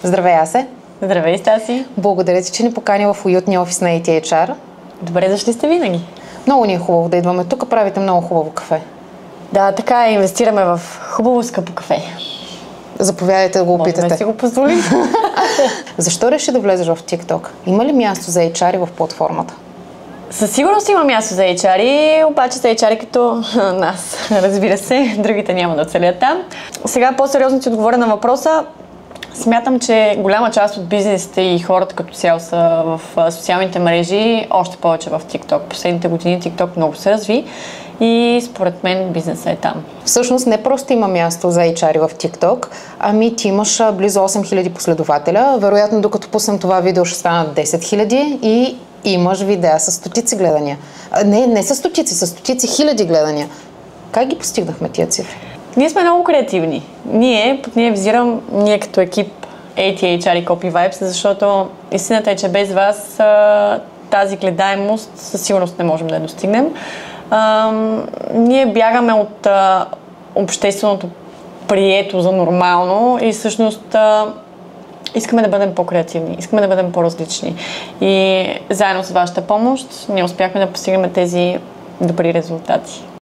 Здравей, Асе! Здравей, Стаси! Благодаря ти, че ни покани в уютния офис на ATHR. Добре, зашли сте винаги. Много ни е хубаво да идваме тук, правите много хубаво кафе. Да, така е, инвестираме в хубаво скъпо кафе. Заповядайте да го опитате. Може да си го позволим. Защо реши да влезеш в TikTok? Има ли място за HR в платформата? Със сигурност има място за HR, обаче за HR като нас, разбира се, другите няма да оцелят там. Сега по-сериозно ти отговоря на въпроса. Смятам, че голяма част от бизнесите и хората като цяло са в социалните мрежи, още повече в TikTok. Последните години TikTok много се разви и според мен бизнесът е там. Всъщност не просто има място за HR в TikTok, ами ти имаш близо 8000 последователя. Вероятно, докато пуснем това видео, ще станат 10 000 и имаш видеа с стотици гледания. Не с стотици, с стотици хиляди гледания. Как ги постигнахме тия цифри? Ние сме много креативни. Под ние визирам ние като екип ATHR и Copy Vibes, защото истината е, че без вас тази гледаемост със сигурност не можем да я достигнем. Ние бягаме от общественото прието за нормално и всъщност искаме да бъдем по-креативни, искаме да бъдем по-различни. И заедно с вашата помощ ние успяхме да постигнем тези добри резултати.